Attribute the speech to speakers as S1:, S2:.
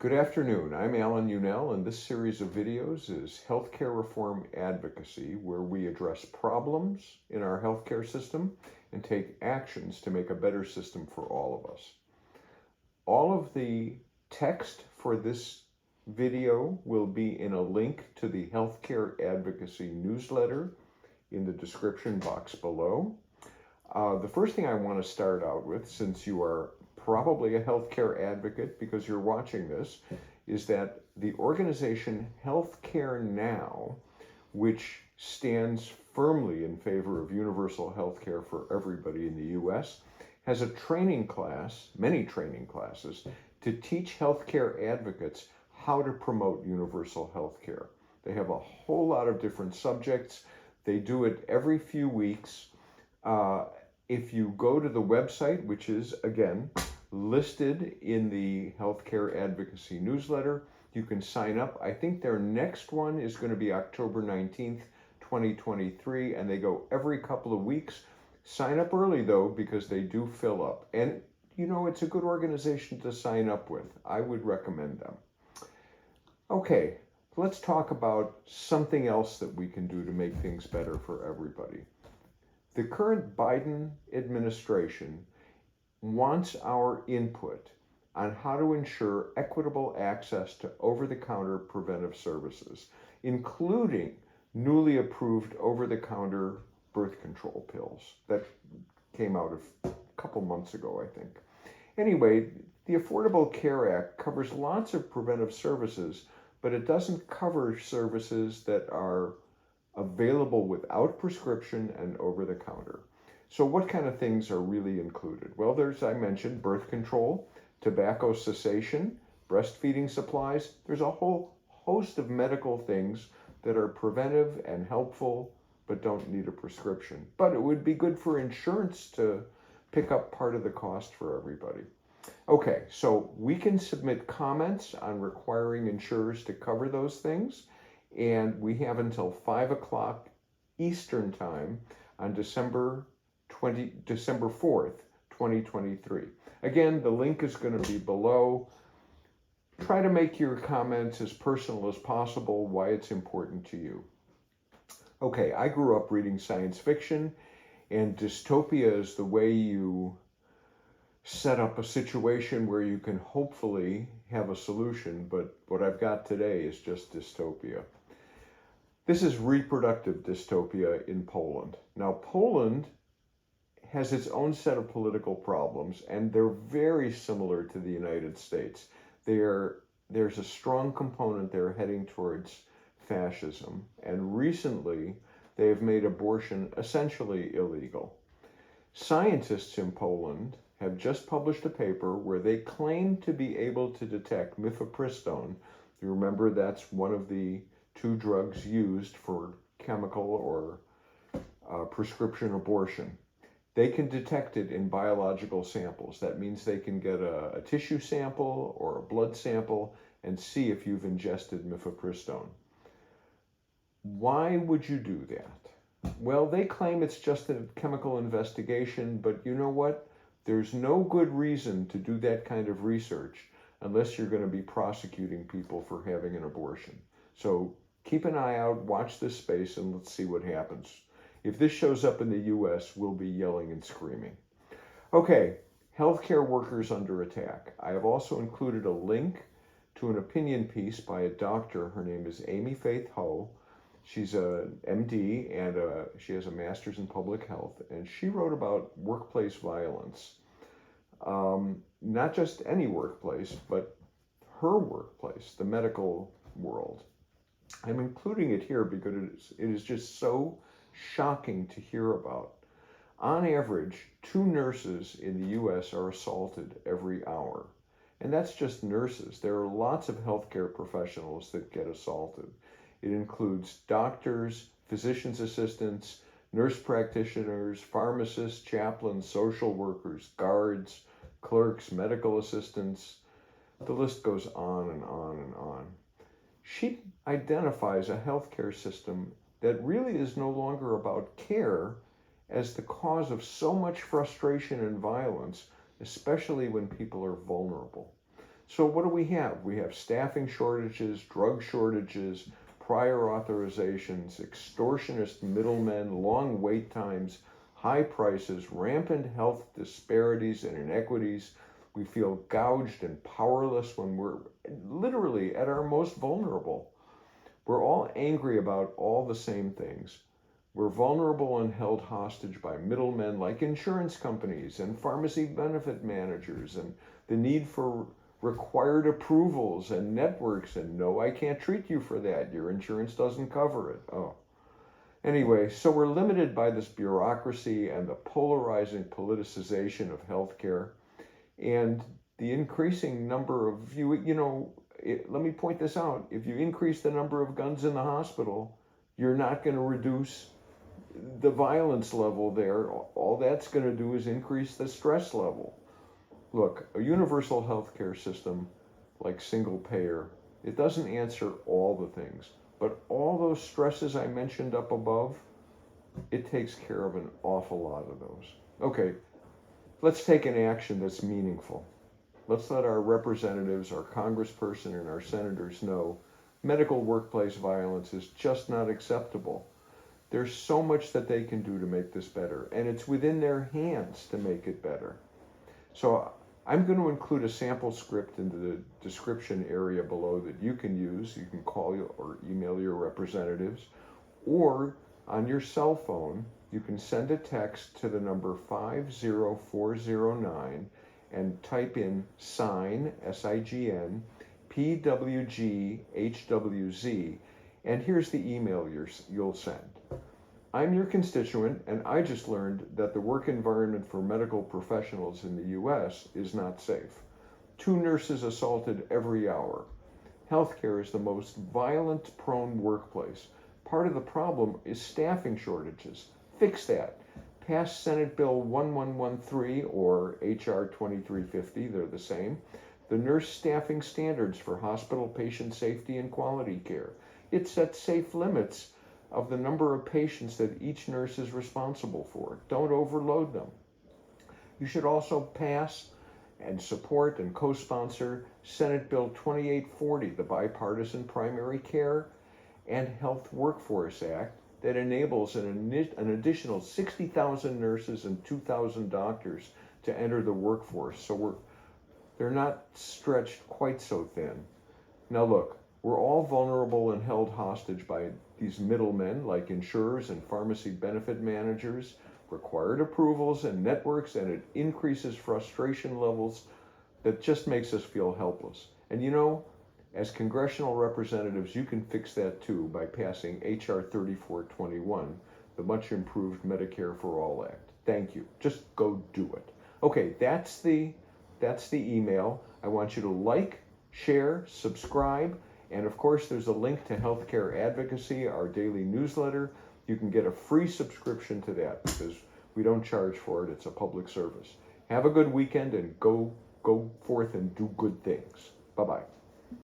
S1: Good afternoon. I'm Alan Unell, and this series of videos is Healthcare Reform Advocacy, where we address problems in our healthcare system and take actions to make a better system for all of us. All of the text for this video will be in a link to the Healthcare Advocacy Newsletter in the description box below. The first thing I want to start out with, since you are probably a healthcare advocate because you're watching this, is that the organization Healthcare Now, which stands firmly in favor of universal healthcare for everybody in the US, has a training class, many training classes, to teach healthcare advocates how to promote universal healthcare. They have a whole lot of different subjects. They do it every few weeks. If you go to the website, which is, again, listed in the Healthcare Advocacy Newsletter, you can sign up. I think their next one is going to be October 19th, 2023, and they go every couple of weeks. Sign up early, though, because they do fill up. And, you know, it's a good organization to sign up with. I would recommend them. Okay, let's talk about something else that we can do to make things better for everybody. The current Biden administration wants our input on how to ensure equitable access to over-the-counter preventive services, including newly approved over-the-counter birth control pills that came out a couple months ago, I think. Anyway, the Affordable Care Act covers lots of preventive services, but it doesn't cover services that are available without prescription and over the counter. So what kind of things are really included? Well, there's, I mentioned, birth control, tobacco cessation, breastfeeding supplies. There's a whole host of medical things that are preventive and helpful, but don't need a prescription. But it would be good for insurance to pick up part of the cost for everybody. Okay, so we can submit comments on requiring insurers to cover those things. And we have until 5 o'clock Eastern Time on December 4th, 2023. Again, the link is going to be below. Try to make your comments as personal as possible, why it's important to you. Okay, I grew up reading science fiction, and dystopia is the way you set up a situation where you can hopefully have a solution, but what I've got today is just dystopia. This is reproductive dystopia in Poland. Now, Poland has its own set of political problems, and they're very similar to the United States. There's a strong component there heading towards fascism, and recently they have made abortion essentially illegal. Scientists in Poland have just published a paper where they claim to be able to detect mifepristone. You remember that's one of the 2 drugs used for chemical or prescription abortion. They can detect it in biological samples. That means they can get a tissue sample or a blood sample and see if you've ingested mifepristone. Why would you do that? Well, they claim it's just a chemical investigation, but you know what? There's no good reason to do that kind of research unless you're going to be prosecuting people for having an abortion. So keep an eye out, watch this space, and let's see what happens. If this shows up in the US, we'll be yelling and screaming. Okay, healthcare workers under attack. I have also included a link to an opinion piece by a doctor. Her name is Amy Faith Ho. She's a MD and she has a master's in public health, and she wrote about workplace violence. Not just any workplace, but her workplace, the medical world. I'm including it here because it is just so shocking to hear about. On average, 2 nurses in the US are assaulted every hour. And that's just nurses. There are lots of healthcare professionals that get assaulted. It includes doctors, physician's assistants, nurse practitioners, pharmacists, chaplains, social workers, guards, clerks, medical assistants. The list goes on and on and on. She identifies a healthcare system that really is no longer about care as the cause of so much frustration and violence, especially when people are vulnerable. So what do we have? We have staffing shortages, drug shortages, prior authorizations, extortionist middlemen, long wait times, high prices, rampant health disparities and inequities. We feel gouged and powerless when we're literally at our most vulnerable. We're all angry about all the same things. We're vulnerable and held hostage by middlemen like insurance companies and pharmacy benefit managers, and the need for required approvals and networks, and no, I can't treat you for that. Your insurance doesn't cover it. Oh. Anyway, so we're limited by this bureaucracy and the polarizing politicization of healthcare and the increasing number of let me point this out. If you increase the number of guns in the hospital, you're not going to reduce the violence level there. All that's going to do is increase the stress level. Look, a universal healthcare system like single payer, it doesn't answer all the things, but all those stresses I mentioned up above, it takes care of an awful lot of those. Okay, let's take an action that's meaningful. Let's let our representatives, our congressperson, and our senators know medical workplace violence is just not acceptable. There's so much that they can do to make this better, and it's within their hands to make it better. So I'm going to include a sample script in the description area below that you can use. You can call or email your representatives, or on your cell phone, you can send a text to the number 50409 and type in sign, SIGN, PWGHWZ, and here's the email you'll send. I'm your constituent, and I just learned that the work environment for medical professionals in the U.S. is not safe. 2 nurses assaulted every hour. Healthcare is the most violence-prone workplace. Part of the problem is staffing shortages. Fix that. Pass Senate Bill 1113 or H.R. 2350, they're the same. The nurse staffing standards for hospital patient safety and quality care. It sets safe limits of the number of patients that each nurse is responsible for. Don't overload them. You should also pass and support and co-sponsor Senate Bill 2840, the Bipartisan Primary Care and Health Workforce Act, that enables an additional 60,000 nurses and 2,000 doctors to enter the workforce. So they're not stretched quite so thin. Now look, we're all vulnerable and held hostage by these middlemen like insurers and pharmacy benefit managers, required approvals and networks, and it increases frustration levels that just makes us feel helpless. And as congressional representatives, you can fix that too by passing H.R. 3421, the much improved Medicare for All Act. Thank you. Just go do it. Okay, that's the email. I want you to like, share, subscribe, and of course there's a link to Healthcare Advocacy, our daily newsletter. You can get a free subscription to that because we don't charge for it. It's a public service. Have a good weekend and go forth and do good things. Bye-bye.